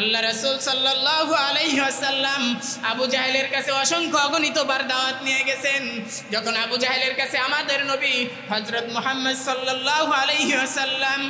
আল্লাহ রাসূল সাল্লাল্লাহু আলাইহি ওয়াসাল্লাম আবু জাহেলের কাছে অসংখ্য অগণিতবার দাওয়াত নিয়ে গেছেন। যখন আবু জাহেলের কাছে আমাদের নবী হযরত মুহাম্মদ সাল্লাল্লাহু আলাইহি ওয়াসাল্লাম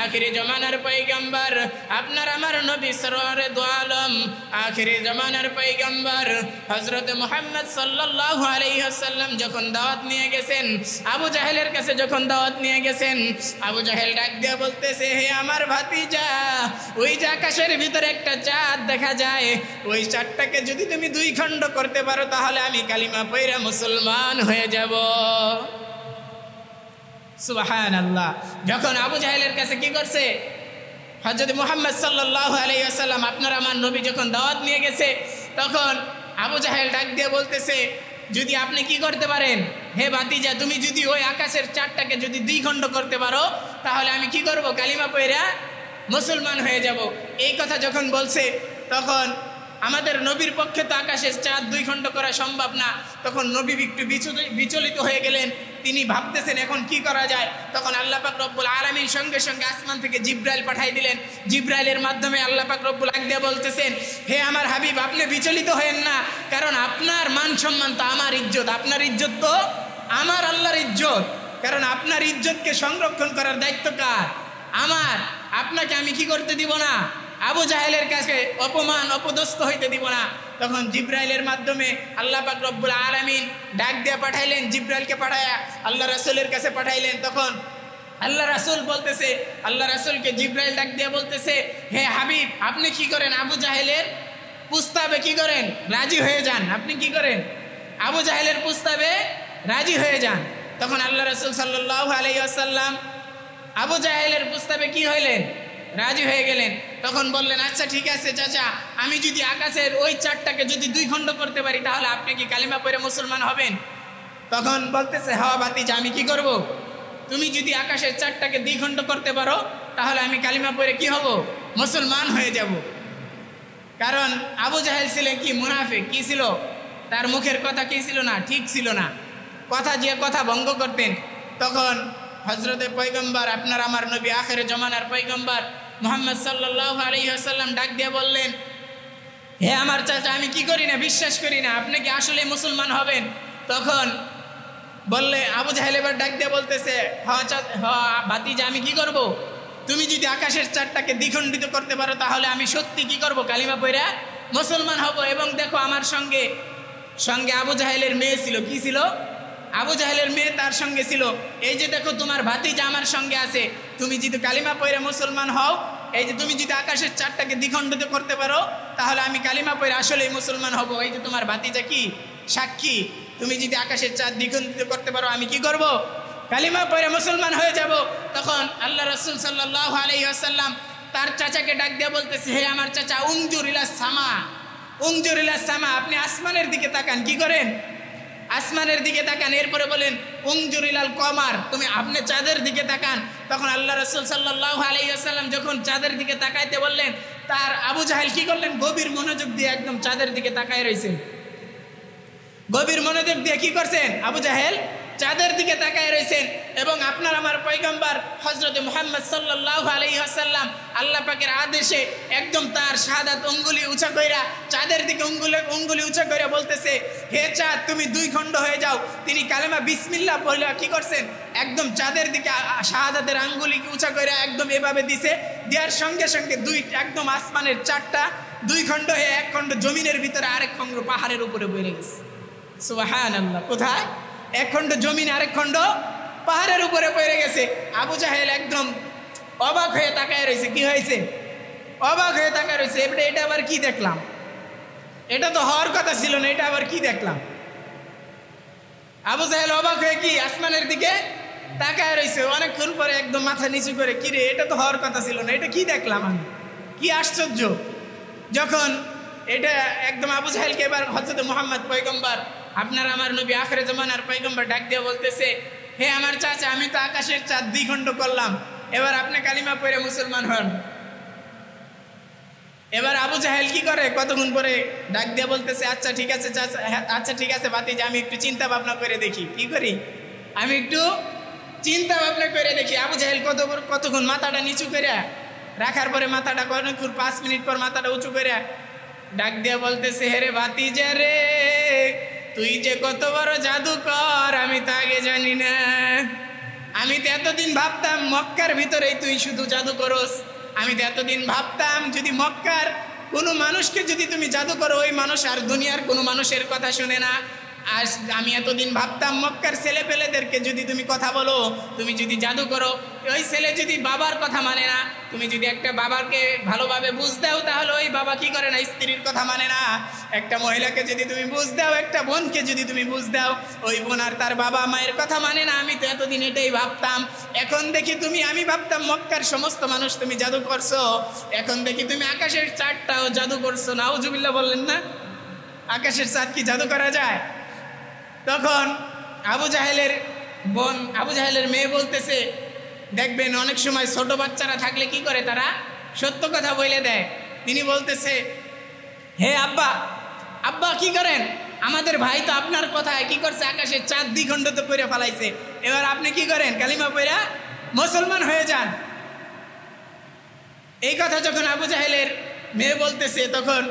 আখিরি জামানার পয়গম্বর, আপনার আমার নবী সরওয়ারে দু আলম আখিরি জামানার পয়গম্বর হযরত মুহাম্মদ সাল্লাল্লাহু আলাইহি ওয়াসাল্লাম যখন দাওয়াত নিয়ে গেছেন, আবু জাহেলের কাছে যখন দাওয়াত নিয়ে গেছেন, আবু জাহেল ডাক দিয়ে বলতেছে, হে আমার ভাতিজা, ওই যে আকাশের ভিতরে একটা চাঁদ দেখা যায়, ওই চাঁদটাকে যদি তুমি দুই খণ্ড করতে পারো তাহলে আমি কালিমা পয়রা মুসলমান হয়ে যাব। সুবহানাল্লাহ। যখন আবু জাহেলের কাছে কি করছে হযরত মুহাম্মদ সাল্লাল্লাহু আলাইহি ওয়াসাল্লাম আপনার আমার নবী যখন দাওয়াত নিয়ে গেছে, তখন আবু জাহেল ডাক দিয়ে বলতেছে, যদি আপনি কি করতে পারেন, হে ভাতিজা, তুমি যদি ওই আকাশের চাঁদটাকে যদি দুই খণ্ড করতে পারো তাহলে আমি কি করব, কালিমা পয়রা মুসলমান হয়ে যাব। এই কথা যখন বলছে, তখন আমাদের নবীর পক্ষে তো আকাশের চাঁদ দুই খণ্ড করা সম্ভব না। তখন নবী একটু বিচলিত হয়ে গেলেন, তিনি ভাবতেছেন এখন কি করা যায়। তখন আল্লাহ পাক রব্বুল আলামিন সঙ্গে সঙ্গে আসমান থেকে জিব্রাইল পাঠিয়ে দিলেন। জিব্রাইলের মাধ্যমে আল্লাহ পাক রব্বুল আলামিন বলতেছেন, হে আমার হাবিব, আপনি বিচলিত হয়েন না, কারণ আপনার মান সম্মান তো আমার ইজ্জত, আপনার ইজ্জত তো আমার আল্লাহর ইজ্জত, কারণ আপনার ইজ্জতকে সংরক্ষণ করার দায়িত্ব কার? আমার। আপনাকে আমি কি করতে দিব না, আবু জাহেলের কাছে অপমান অপদস্থ হইতে দিব না। তখন জিব্রাইলের মাধ্যমে আল্লাহ পাক রব্বুল আলামিন ডাক দিয়ে পাঠাইলেন, জিব্রাইলকে পাঠায়া আল্লাহ রাসূলের কাছে পাঠাইলেন। তখন আল্লাহ রাসূল বলতেছে, আল্লাহ রাসূলকে জিব্রাইল ডাক দিয়ে বলতেছে, হে হাবিব, আপনি কি করেন, আবু জাহেলের প্রস্তাবে কি করেন, রাজি হয়ে যান। আপনি কি করেন, আবু জাহেলের প্রস্তাবে রাজি হয়ে যান। তখন আল্লাহ রাসূল সাল্লাল্লাহু আলাইহি ওয়াসাল্লাম আবু জাহেলের প্রস্তাবে কি হইলেন, রাজি হয়ে গেলেন। তখন বললেন, আচ্ছা ঠিক আছে চাচা, আমি যদি আকাশের ওই চাঁদটাকে যদি দুই খণ্ড করতে পারি তাহলে আপনি কি কালিমা পড়ে মুসলমান হবেন? তখন বলতেছে, হ্যাঁ ভাতিজা, আমি কি করব, তুমি যদি আকাশের চাঁদটাকে দুই খণ্ড করতে পারো তাহলে আমি কালিমা পড়ে কি হব, মুসলমান হয়ে যাব। কারণ আবু জাহেল ছিলেন কি, মুনাফিক। কি ছিল, তার মুখের কথা কি ছিল না, ঠিক ছিল না, কথা যে কথা ভঙ্গ করতেন। তখন হযরতে পয়গম্বর, আপনার আমার নবী আখিরে জামানার পয়গম্বর মুহাম্মদ সাল্লাল্লাহু আলাইহি ওয়াসাল্লাম ডাক দিয়ে বললেন, হে আমার চাচা, আমি কি করি না, বিশ্বাস করি না, আপনি কি আসলে মুসলমান হবেন? তখন বললে আবু জাহেল এবার ডাক দিয়ে বলতেছে, হ্যাঁ ভাতিজা, আমি কি করব, তুমি যদি আকাশের চাঁদটাকে দ্বিখণ্ডিত করতে পারো তাহলে আমি সত্যি কি করব, কালিমা পড়া মুসলমান হব। এবং দেখো আমার সঙ্গে সঙ্গে আবু জাহেলের মেয়ে ছিল। কি ছিল, আবু জাহেলের মেয়ে তার সঙ্গে ছিল। এই যে দেখো তোমার ভাতিজা আমার সঙ্গে আছে, তুমি যদি কালিমা পড়ে মুসলমান হও, এই যে তুমি যদি আকাশের চাঁদটাকে দ্বিখণ্ডিত করতে পারো তাহলে আমি কালিমা পড়ে আসলেই মুসলমান হব। এই যে তোমার ভাতিজা কি সাক্ষী, তুমি যদি আকাশের চাঁদ দ্বিখণ্ডিত করতে পারো আমি কি করব, কালিমা পড়ে মুসলমান হয়ে যাব। তখন আল্লাহ রাসূল সাল্লাল্লাহু আলাইহি ওয়াসাল্লাম তার চাচাকে ডাক দিয়ে বলতেছে, হে আমার চাচা, উনজুর ইলাস সামা, উনজুর ইলাস সামা, আপনি আসমানের দিকে তাকান। কি করেন, আসমানের দিকে তাকান। এরপরে বলেন, উনজুর ইলাল কমার, আপনি চাঁদের দিকে তাকান। তখন আল্লাহ রাসূল সাল্লাল্লাহু আলাইহি ওয়াসাল্লাম যখন চাঁদের দিকে তাকাইতে বললেন, তার আবু জাহেল কি করলেন, গভীর মনোযোগ দিয়ে একদম চাঁদের দিকে তাকায় রয়েছেন। গভীর মনোযোগ দিয়ে কি করছেন, আবু জাহেল চাঁদের দিকে তাকায় রয়েছেন। এবং আপনার আমার পয়গম্বর হযরত মুহাম্মদ সাল্লাল্লাহু আলাইহি ওয়াসাল্লাম আল্লাহ পাকের আদেশে একদম তার শাহাদাত আঙ্গুলি উঁচা কইরা চাঁদের দিকে আঙ্গুলি উঁচা কইরা বলতেছে, হে চাঁদ, তুমি দুই খণ্ড হয়ে যাও। তিনি কালেমা বিসমিল্লাহ বলে কি করছেন, একদম চাঁদের দিকে শাহাদাতের আঙ্গুলি উঁচা কইরা একদম এভাবে দিছে। দেওয়ার সঙ্গে সঙ্গে একদম আসমানের চারটা দুই খণ্ড হয়ে এক খণ্ড জমিনের ভিতরে, আরেক খণ্ড পাহাড়ের উপরে বইরে গেছে। সুবহানাল্লাহ। কোথায়, এক খণ্ড জমিন, আরেক খণ্ড পাহাড়ের উপরে পড়ে গেছে। আবু জাহেল একদম অবাক হয়ে তাকায় রয়েছে। কি হয়েছে, অবাক হয়ে তাকায় রয়েছে। এটা আবার কি দেখলাম, এটা তো হওয়ার কথা ছিল না, এটা আবার কি দেখলাম। আবু জাহেল অবাক হয়ে কি আসমানের দিকে তাকায় রয়েছে। অনেকক্ষণ পরে একদম মাথা নিচু করে, কি রে, এটা তো হওয়ার কথা ছিল না, এটা কি দেখলাম আমি, কি আশ্চর্য। যখন এটা একদম আবু জাহেলকে এবার হযরত মুহাম্মদ পয়গম্বর, আপনার আমার নবী আখিরে জামানার পয়গম্বর ডাক দিয়ে বলতেছে, হে আমার চাচা, আমি তো আকাশের চাঁদ দ্বিখণ্ড করলাম, এবার আপনি কালিমা পড়ে মুসলমান হন। এবার আবু জাহেল কি করে, কতক্ষণ পরে ডাক দিয়ে বলতেছে, আচ্ছা ঠিক আছে চাচা, আচ্ছা ঠিক আছে ভাতিজা, আমি একটু চিন্তা ভাবনা করে দেখি। কি করি, আমি একটু চিন্তা ভাবনা করে দেখি। আবু জাহেল কতক্ষণ মাথাটা নিচু করে রাখার পরে মাথাটা অনেকক্ষণ 5 মিনিট পর মাথাটা উঁচু করে ডাক দিয়ে বলতেছে, হেরে ভাতিজা রে, তুই যে কত বড় জাদুকর আমি তো আগে জানি না। আমি তো এতদিন ভাবতাম মক্কার ভিতরেই তুই শুধু জাদু করস। আমি তো এতদিন ভাবতাম যদি মক্কার কোনো মানুষকে যদি তুমি জাদু করো, ওই মানুষ আর দুনিয়ার কোনো মানুষের কথা শুনে না। আর আমি এতদিন ভাবতাম মক্কার ছেলে পেলেদেরকে যদি তুমি কথা বলো, তুমি যদি জাদু করো, ওই ছেলে যদি বাবার কথা মানে না, তুমি যদি একটা বাবাকে ভালোভাবে বুঝ দাও, তাহলে ওই বাবা কি করে না, স্ত্রীর কথা মানে না। একটা মহিলাকে যদি তুমি বুঝ দাও, একটা বোনকে যদি তুমি বুঝ দাও, ওই বোন আর তার বাবা মায়ের কথা মানে না। আমি তো এতদিন এটাই ভাবতাম। এখন দেখি তুমি, আমি ভাবতাম মক্কার সমস্ত মানুষ তুমি জাদু করছো, এখন দেখি তুমি আকাশের চাঁদটাও জাদু করছো। নাউজুবিল্লাহ বললেন না? আকাশের চাঁদ কি জাদু করা যায়? তখন আবু জাহেলের বোন, আবু জাহেলের মেয়ে বলতেছে, দেখবেন অনেক সময় ছোট বাচ্চারা থাকলে কি করে, তারা সত্য কথা বলে দেয়। তিনি বলতেছে, হে আব্বা, আব্বা কি করেন? আমাদের ভাই তো আপনার কথায় কি করছে, আকাশের চাঁদ দ্বিখণ্ডিত করে ফেলাইছে। এবার আপনি কি করেন, কালিমা পড়া মুসলমান হয়ে যান। এই কথা যখন আবু জাহেলের মেয়ে বলতেছে, তখন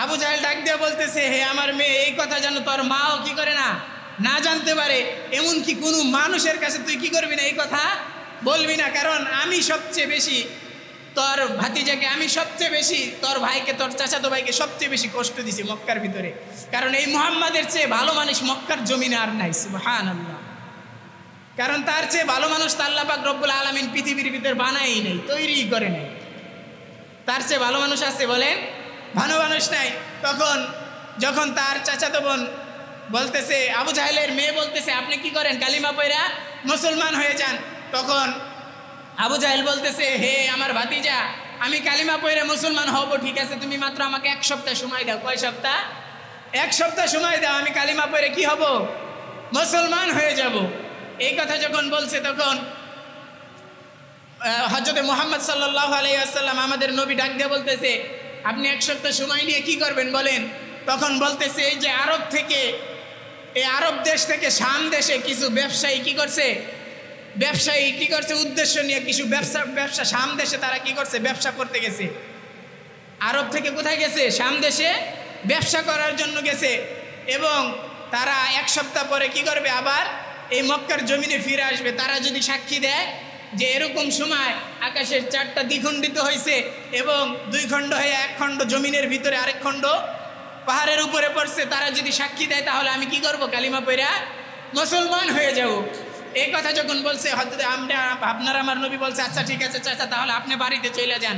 আবু জাহেল ডাক দিয়ে বলতেছে, হে আমার মেয়ে, এই কথা যেন তোর মাও কি করে না, না জানতে পারে। এমনকি কোনো মানুষের কাছে তুই কি করবি না, এই কথা বলবি না। কারণ আমি সবচেয়ে বেশি তোর ভাতিজাকে, আমি সবচেয়ে বেশি তোর ভাইকে, তোর চাচাতো ভাইকে সবচেয়ে বেশি কষ্ট দিছি মক্কার ভিতরে। কারণ এই মুহাম্মাদের চেয়ে ভালো মানুষ মক্কার জমিনে আর নাই। সুবহানাল্লাহ। কারণ তার চেয়ে ভালো মানুষ তো আল্লাহ পাক রব্বুল আলামিন পৃথিবীর ভিতরে বানাই নাই, তৈরিই করে নাই। তার চেয়ে ভালো মানুষ আছে বলেন? ভালো মানুষ নাই। তখন যখন তার চাচাতো বোন বলতেছে, আবু জাহেলের মেয়ে বলতেছে, আপনি কি করেন, কালিমা পড়া মুসলমান হয়ে যান। তখন আবু জাহেল বলতেছে, হে আমার ভাতিজা, আমি কালিমা পড়া মুসলমান হব, ঠিক আছে, তুমি মাত্র আমাকে 1 সপ্তাহ সময় দাও। কয় সপ্তাহ? 1 সপ্তাহ সময় দাও, আমি কালিমা পড়ে কি হব, মুসলমান হয়ে যাব। এই কথা যখন বলছে, তখন হযরত মুহাম্মদ সাল্লাল্লাহু আলাইহি ওয়াসাল্লাম আমাদের নবী ডাক দিয়ে বলতেছে, আপনি 1 সপ্তাহ সময় নিয়ে কি করবেন বলেন? তখন বলতেছে, এই যে আরব থেকে, এই আরব দেশ থেকে শাম দেশে কিছু ব্যবসায়ী কি করছে, উদ্দেশ্য নিয়ে কিছু ব্যবসা শাম দেশে তারা কি করছে, ব্যবসা করতে গেছে। আরব থেকে কোথায় গেছে? শাম দেশে ব্যবসা করার জন্য গেছে। এবং তারা 1 সপ্তাহ পরে কি করবে, আবার এই মক্কার জমিনে ফিরে আসবে। তারা যদি সাক্ষী দেয় যে এরকম সময় আকাশের চাঁদটা দ্বিখণ্ডিত হয়েছে এবং 2 খণ্ড হয়ে 1 খণ্ড জমিনের ভিতরে, আরেক খণ্ড পাহাড়ের উপরে পড়ছে, তারা যদি সাক্ষী দেয়, তাহলে আমি কি করব, কালিমা পড়া মুসলমান হয়ে যাব। এই কথা যখন বলছে, হযরত আপনার আমার নবী বলছে, আচ্ছা ঠিক আছে চাচা, তাহলে আপনি বাড়িতে চলে যান।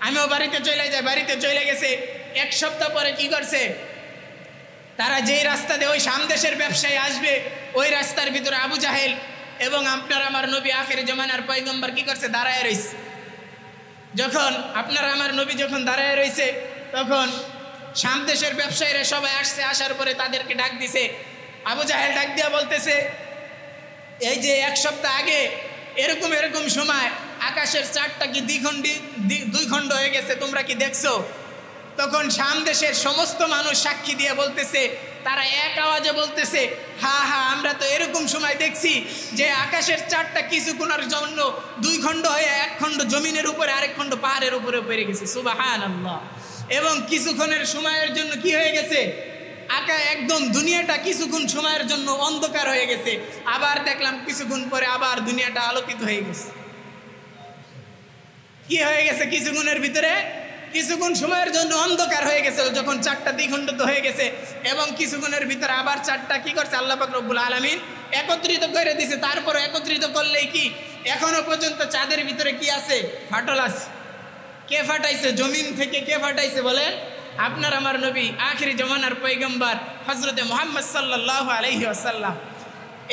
আমিও বাড়িতে চলে যাই। বাড়িতে চলে গেছে। 1 সপ্তাহ পরে কি করছে, তারা যেই রাস্তা দিয়ে ওই শাম দেশের ব্যবসায়ী আসবে, ওই রাস্তার ভিতরে আবু জাহেল এবং আপনার আমার নবী আখির জামানার পয়গম্বর কি করছে, দাঁড়ায় রয়েছে। যখন আপনার আমার নবী যখন দাঁড়ায় রয়েছে, তখন শাম দেশের ব্যবসায়ীরা সবাই আসছে। আসার পরে তাদেরকে ডাক দিছে। আবু জাহেল ডাক দিয়া বলতেছে, এই যে 1 সপ্তাহ আগে এরকম সময় আকাশের চাঁদটা কি 2 খণ্ড হয়ে গেছে, তোমরা কি দেখছো? তখন শাম দেশের সমস্ত মানুষ সাক্ষী দিয়ে বলতেছে, তারা এক আওয়াজে বলতেছে, হ্যাঁ হ্যাঁ, আমরা তো এরকম সময় দেখছি যে আকাশের চাঁদটা কিছুক্ষণের জন্য 2 খণ্ড হয়ে 1 খণ্ড জমিনের উপরে, আরেক খণ্ড পাহাড়ের উপরে পড়ে গেছে। সুবহানাল্লাহ। এবং কিছুক্ষণের সময়ের জন্য কি হয়ে গেছে, একদম দুনিয়াটা কিছুক্ষণ সময়ের জন্য অন্ধকার হয়ে গেছে। আবার দেখলাম কিছুক্ষণ পরে আবার দুনিয়াটা আলোকিত হয়ে গেছে। কি হয়ে গেছে, কিছুক্ষণের ভিতরে, কিছুক্ষণ সময়ের জন্য অন্ধকার হয়ে গেছে যখন চাঁদটা দ্বিখণ্ডিত হয়ে গেছে। এবং কিছুক্ষণের ভিতরে আবার চাঁদটা কি করছে, আল্লাহ পাক রব্বুল আলামিন একত্রিত করে দিয়েছে। তারপরে একত্রিত করলেই কি, এখনো পর্যন্ত চাঁদের ভিতরে কি আছে, ফাটল আছে। কে ফাটাইছে? জমিন থেকে কে ফাটাইছে বলেন? আপনার আমার নবী আখিরি জামানার পয়গম্বর হযরত মুহাম্মদ সাল্লাল্লাহু আলাইহি ওয়াসাল্লাম।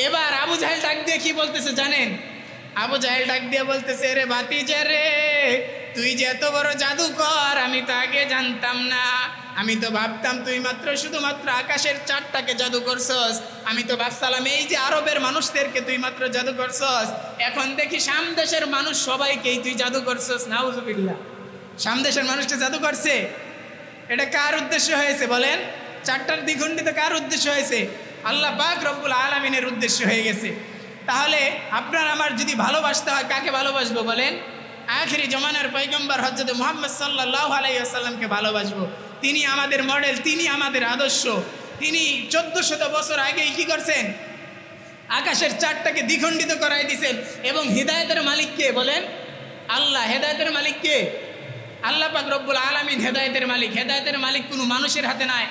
এবার আবু জাহেল ডাক দিয়ে কি বলতেছে জানেন? আবু জাহেল ডাক দিয়ে বলতেছে, রে ভাতিজা রে, তুই যে এত বড় জাদুকর আমি তো আগে জানতাম না। আমি তো ভাবতাম তুই শুধুমাত্র আকাশের চাঁদটাকে জাদু করছস। আমি তো ভাবছিলাম এই যে আরবের মানুষদেরকে তুই মাত্র জাদু করছস। এখন দেখি শাম দেশের মানুষ সবাইকেই তুই জাদু করছস। নাউজুবিল্লাহ। শাম দেশের মানুষকে জাদু করছে। এটা কার উদ্দেশ্য হয়েছে বলেন? চাঁদটার দ্বিখণ্ডিত কার উদ্দেশ্য হয়েছে? আল্লাহ পাক রব্বুল আলামিনের উদ্দেশ্য হয়ে গেছে। তাহলে আপনার আমার যদি ভালোবাসতে হয়, কাকে ভালোবাসবো বলেন? আখিরি জমানার পয়গম্বর হযরত মুহাম্মদ সাল্লাল্লাহু আলাইহি ওয়াসাল্লামকে ভালোবাসবো। তিনি আমাদের মডেল, তিনি আমাদের আদর্শ। তিনি 1400 বছর আগেই কি করছেন? আকাশের চারটাকে দ্বিখণ্ডিত করাই দিয়েছেন। এবং হিদায়াতের মালিক কে বলেন? আল্লাহ। হেদায়েতের মালিক কে? আল্লাহ পাক রব্বুল আলামিন হেদায়েতের মালিক। হেদায়েতের মালিক কোনো মানুষের হাতে নাই।